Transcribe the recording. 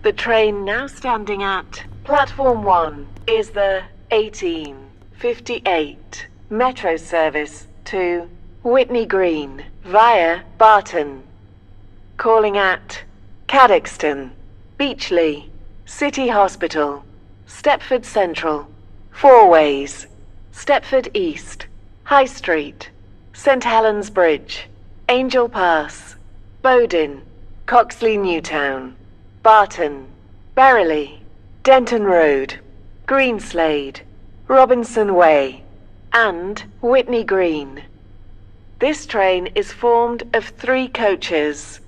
The train now standing at Platform 1 is the 1858 Metro service to Whitney Green via Barton. Calling at Cadoxton, Beechley, City Hospital, Stepford Central, Fourways, Stepford East, High Street, St Helens Bridge, Angel Pass, Bowdon, Coxley Newtown, Barton, Berrily, Denton Road, Greenslade, Robinson Way, and Whitney Green. This train is formed of 3 coaches.